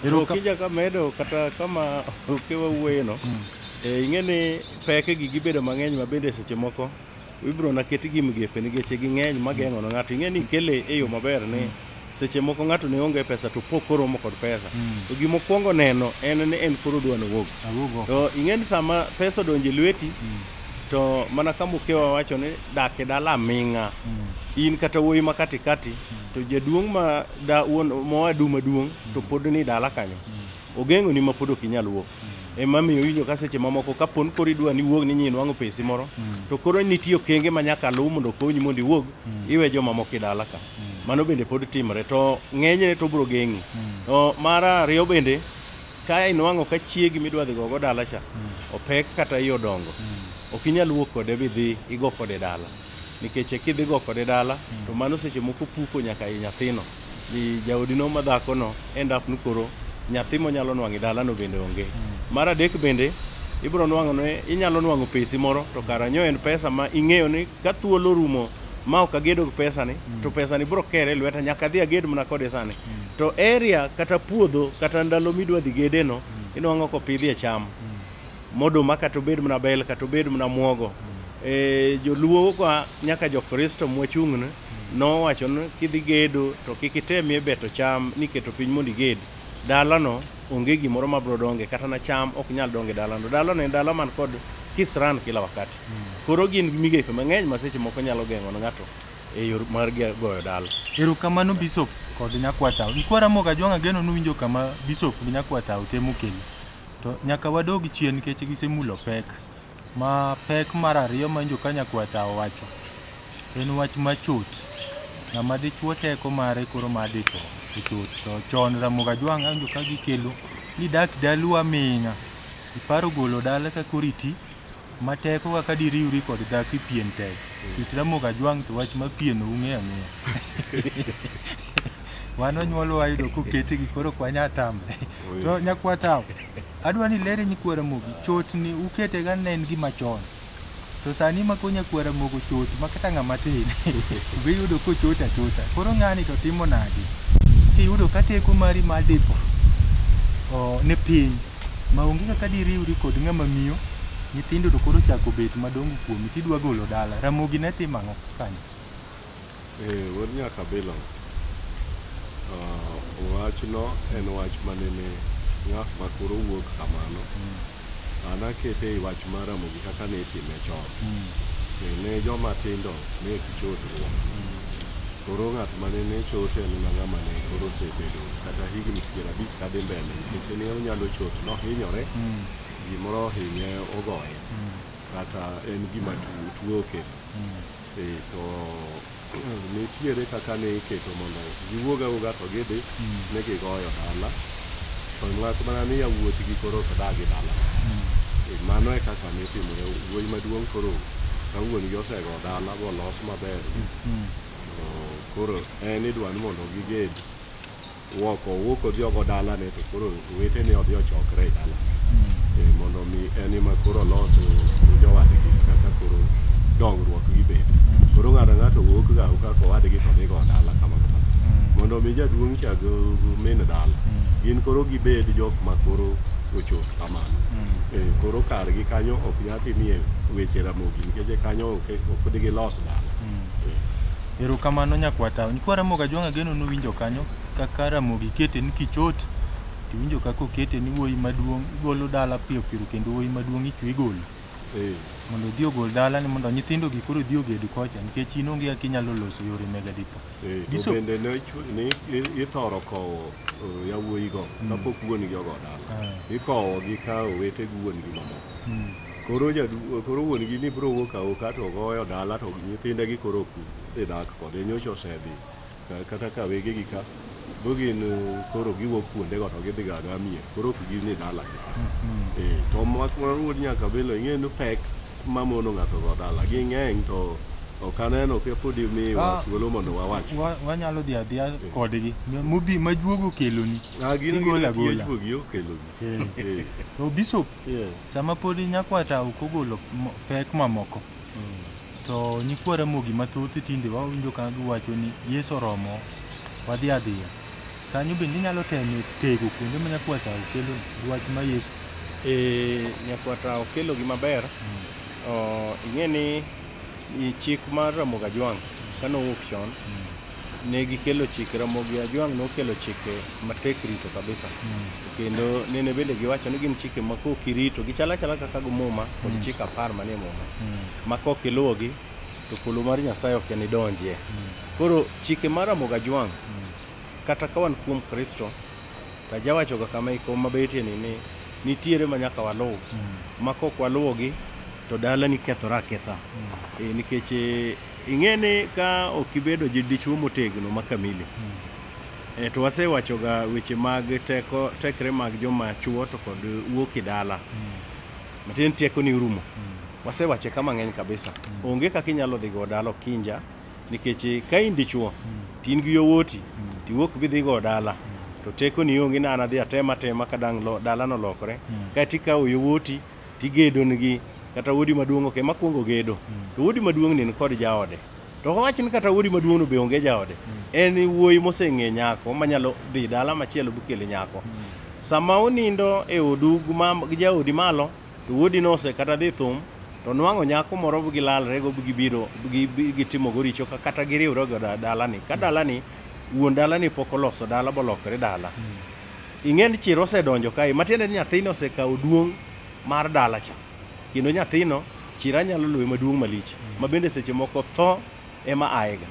Okinja kamedo kata kama okewa wuoyeno ing'eni peke gi gibedo mang'eny ma bende seche moko ibiro na ket gi migepe nikech ging'eny mageng'o na ng'ato. Ing'eni kele e yo maber ni seche moko ng'ato ne onge pesa to pok koromo kod pesa. To gimokwongo neno en ni en koro dwa nowuog. To ing'eni sama pesa odonjo e lweti to mana kama okewa wacho ni dak e dala aming'a. In kata wuoyi ma katikati to jaduong' ma mowadu maduong' to pod ni dala kanyo. Ogeng'o ni ma pod ok inyal wuok. Emamiyo winjo ka seche mamoko kapon koro idwa ni wuog ni nyinwang'o pesi moro to koro nitie okenge ma nyaka luw mondo okonyi mondo iwuog iwe joma moko dala ka. Mano bende pod timore to ng'enyne to biro geng'i. To mar ariyo bende ka inwang'o ka chiegi midwa dhi gogo dala cha opek kata iyo dongo ok inyal wuok kode bidhi igo kode dala nikech kidhi go kode dala to mano seche moko puko nyaka i nyathino ni jaodino madhakono end up ni koro nyathi monyalo nwang'o dala no bende onge. Mar adek bende ibiro nwang'o ne inyalo nwang'o pesi moro to karanyo en pesa ma ing'eyo ni ka thuolo rumo ma ok agedo pesa ni to pesa ni biro kere lweta nyaka dhi aged mana kode sani to area kata puodho kata ndalo midwa dhi gede no inwang'o kopidhie cham moduma kata obed mana bel kata obed mana muogo. Joluo kwa nyaka jokristo mwachung'ne nowacho ni kidhi gedo to kik itemie beto cham niketo piny mondo iged. Dalano onge gimoro ma biro donge kata na cham ok nyal donge dalano. Dalano en dala man kod kisran kila wakati. Koro gin migepe mang'eny ma seche moko nyalo geng'o ng'ato e yor mar goyo dala. Erokamano Bishop kod Nyakwatao. Nkwara moga jwang'a geno nuwinjo kama Bishop gi Nyakwatao temo kelo. To nyaka wadog chien nikech gisemulo pek. Ma pek mar ariyo ma winjo ka Nyakwatao wacho en wach machot. Ng'ama dichuo teko mare koro madito e chot. To chon Ramogi Ajwang' winjo ka gikelo ni dak dalu aming'a. Iparo golo dala ka koriti mateko kaka diriwri kod dhaki pien tek. Kit Ramogi Ajwang' to wach ma pien ung'e ang'eya. Wano nyuolo wayudo kokete gi koro kwanya tamre. To Nyakwatao adwa ni lere nyikwa Ramogi chot ni ukete ga nen gima chon. To sani ma konya kwa Ramogi chot makata ng'ama tin. Biyudo ko chota chota. Koro ng'ani to timo nadi. Kiyudo ka teko mari madipo ne piny ma onge kaka diriwri kod ng'ama miyo nyithindo to koro chako bet madongo kuomi tidwa golo dala. Ramogi ne timo ang'o kanyo? Wuod nyaka bilo wachno en wach manene ng'at ma koro wuok kamano. An akete e wach mar Ramogi kaka ne itime chon. Ne joma tindo ne gichodruok. Koro ng'at mane ne chote en ng'ama ne koro osebedo kata higni 50 kadhi mbele nikech ne onyalo chot nohinyore gimoro ohinye ogoye kata en gima tuo okelo. To nitiere kaka ne iketo mondo giwuoga wuoga to gidhi ne gigoyo dala to ng'at mana ni yawuotgi koro to dagi dala. Mano e kaka ne timore. Wuoyi maduong' koro ka wuon gi osego dala bolos maber koro en idwa ni mondo giged wuok odhi ogo dala ne to koro wetene odhi ochokre e dala mondo mi en ma koro los jowadgi kaka koro dongruok gi bed. Koro ng'ato wuok ga kaka owadgi to dhi go dala kama mondo mi jaduong' cha min dala gin koro gibed jok ma koro ochot kamano. Koro kargi kanyo ok nyal timie weche Ramogi nikech kanyo ok dhi gilos dala. Erokamano Nyakwatao. Nyikwa Ramogi Ajwang' geno nuwinjo kanyo kaka Ramogi kete ni kichot tiwinjo kaka okete ni wuoyi maduong' igolo dala piyo piyo kendo wuoyi maduong' ichwe igolo. Mondo odhi ogol dala ni mondo nyithindo gi koro dhi oged kocha nikech in onge kaka inyalo loso yore mega dipo. To bende ne ithoro kowo yawuoyi go kapok wuon gi ogo dala. Ikowo gi ka owete gi wuon gi mamoko. Koro wuon gi ni biro wuok awoka to goyo dala to nyithinde gi koro ok dhi dak kode nyocha osedhi kata ka wege gi ka bogin koro giwuok kuondego to gidhi gaga mier koro ok gin e dala. To wuod nyaka bilo ing'e ni pek mamono ng'ato go dala gi ng'eny to ok aneno ka pod imiwa thuolo mondo wawach. Wanyalo dhi adhiya kodgi mobi majuogo keloni. Gin okeloni. To Bishop sama pod Nyakwatao kogolo pek mamoko to nyikwa Ramogi mathoth tinde wawinjo ka giwacho ni Yesu oromo wadhi adhiya. kanyo bende inyalo temo tego kuonde ma nyakwata okelo wach ma Yesu. Nyakwata okelo gi maber. Ing'e ni chik mar Ramogi Ajwang' kanowuok chon ne gikelo chike. Ramogi Ajwang' nokelo chike matek rito kabisa, kendo nene bende giwacho ni gin chike ma kokirito gichala kaka gomuma kod chik 10 manie muma ma kokiluwogi to polo mar Nyasaye ok ni donjie. Koro chike mar Ramogi Ajwang' kata ka wan kuom Kristo ta jawachoga kama iko mabetie ni nitiere ma nyaka waluw ma kok waluwogi to dala ni kethora ketha. Nikech ing'eni ka okibedo dichuo motegno makamili, to wasewachoga weche mag tekre mag joma chuo to kod wuok e dala matin tieko ni rumo. Wasewache kama ng'eny kabisa. Onge kaka inyalo dhi go dala Okinja, nikech ka in dichuo tin gi yowoti tiwuok bi dhi go dala to teko ni onge. Nana dhi atema ka dala no lokore ka tikawo yowoti tigedo nigi kata wodi maduong' oke makwongo gedo to wodi maduong' ni kod jaode, to wach ni kata wodi maduong' no be onge jaode. En wuoyi moseng'e nyako manyalo dhi dala machielo bukele nyako. Sama unindo e odu gi jaodi malo to wodi no ose kata dhi thum to nwang'o nyako moro gilalre go gibiro gitimo go richo kata giriwre go dala ni. Ka dala ni wuon dala ni pok oloso dala bolokre dala. Ing'en chiro osedonjo kae matiende ni nyathino osekawo duong' mar dala cha, kendo nyathino chira nyalo luwe maduong' malich ma bende seche moko tho ema aega.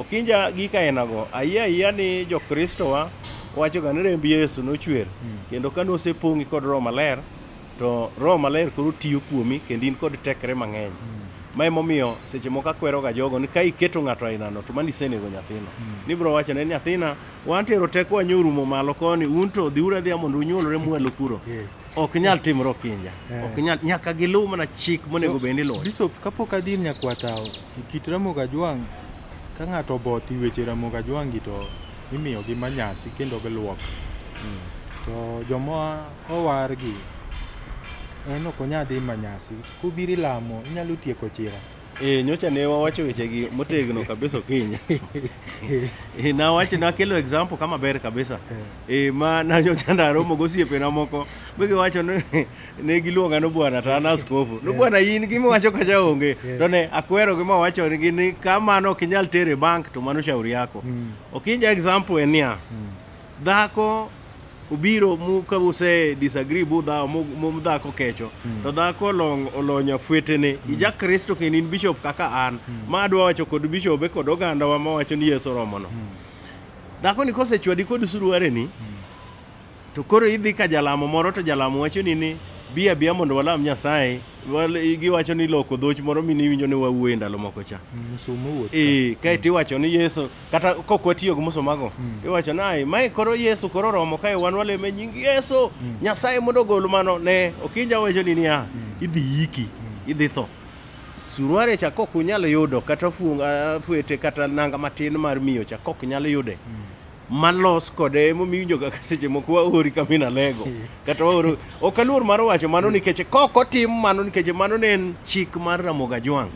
Okinja gika enago ayia ni jokristowa wachoga ni remb Yesu nochwer kendo ka nosepong'i kod Roho Maler to Roho Maler koro tiyo kuomi kendo in kod tekre mang'eny. Ma emomiyo seche moko akweroga jogo ni ka iketo ng'ato ainano to manisenego nyathino. Ni bro wacho ne nyathina wan tero teko wanyorumo malo koni un to dhiura dhia mondo unyuolre mwalo kuro. Ok nyal timre Okinja. Ok nyal, nyaka giluw mana chik monego bendi luwo. Bishop, kapok adhi Nyakwata kit Ramogi Ajwang' ka ng'ato bothi weche Ramogi Ajwang' gi to imiyo gi manyasi kendo giluok. To joma owar gi en ok onyal dhi manyasi, kubiri lamo inyalo tieko chira. Nyocha ne wawacho weche gi motegno kabisa Okinja. Na wacho na kelo example kama ber kabisa. Ma na nyocha ndaromo gosiepena moko bege wacho ne giluonga no bwana ta na askofu. No bwana in gima wacho kacha onge. To ne akwero gima wacho ni kama no kinyal tere bank to mano shauri yako. Okinja example en ya. Dhako ubiro mu ka use disagree bu da mu dhako kecho to dhako olonya fwetene ija Kristo kenin bishop kaka an ma adwa wacho kod bishop kod oganda wa ma wacho ni Yesu romo no. Dhako ni kosechwadi kod suruare ni to koro idhi ka jalamo moro to jalamo wacho ni bia mondo walam Nyasaye giwacho ni loko dhoch moro mini winjo ne wawuoye ndalo moko cha. Kae tiwacho ni Yesu kata kok watiyo gi musomago iwacho nai mai koro Yesu koro romo kae wan waleme nying Yesu Nyasaye mondo gol mano ne Okinja wacho ni niya idhi iki idhi tho. Suruare cha kok unyalo yudo kata fwete kata nanga matin mar miyo cha kok nyalo yude malos kode momiwinjo kaka seche moko waori kamina lego kata waoro okaluor mar wacho mano nikech kok otim mano nikech mano ne en chik mar Ramogi Ajwang'.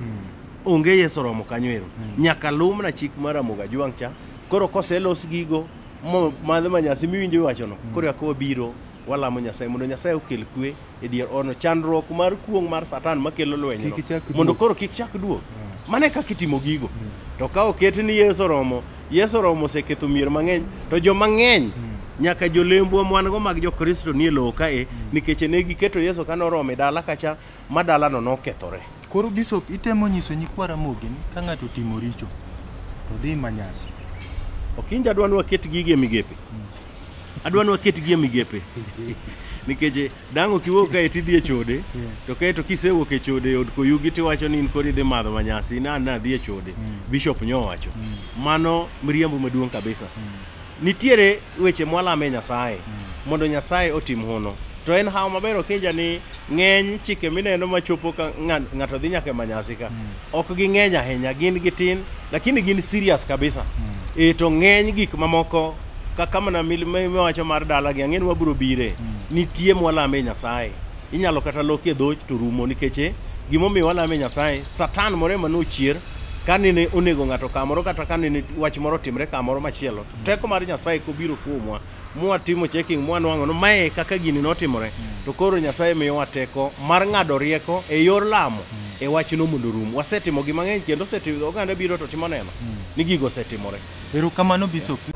Onge Yesu romo kanywero nyaka lumna chik mar Ramogi Ajwang' cha. Koro koselos gigo madhe manyasi miwinjo wacho no koro ako biro walamo Nyasaye mondo Nyasaye okel kwe e dier ono chandruok mar kuong mar Satan makelo lweny no mondo koro kik chak duog. Mane kaka itimo gigo to ka oket ni Yesu romo oseketho mier mang'eny to joma ng'eny nyaka jolembo mwango mag jokristo nie lowo kae nikech ne giketo Yesu kanoromo e dala kacha ma dala no nokethore. Koro Bishop itemo nyiso nyikwa Ramogi ni ka ng'ato timo richo to dhi manyasi. Okinja adwa ni waket gige e migepe. Adwa ni waket gige e migepe. Nikech dango kiwuok kae tidhi e chode to kae to kisewuok e chode od koyugi tiwacho ni in kodi dhi madho manyasi na dhi e chode. Bishop nyowacho mano miriambo maduong' kabisa. Nitiere weche mwalame Nyasaye mondo Nyasaye otim hono to en hawo maber Okinja ni ng'eny chike mineno machopo ka ng'ato dhi nyaka manyasi ka ok gi ng'eny ahinya, gin gitin lakini gin serious kabisa. To ng'eny gik mamoko kaka mana miwacho mar dala gi ang'en wabiro bire nitie mwalame Nyasaye inyalo kata lokie dhoch to rumo nikech gimomiyo walame Nyasaye Satan more mano chier kanene onego ng'ato kamoro kata kanene wach moro timre kamoro machielo, teko mar Nyasaye kobiro kuomwa mwatimo checking mwanwang'o no mae kaka gini notimore, to koro Nyasaye miyowa teko mar ng'ado rieko e yor lamo e wachno mondo rum. Wasetimo gi mang'eny kendo oganda biro to timo neno ni gigo osetimore. Erokamano Bishop.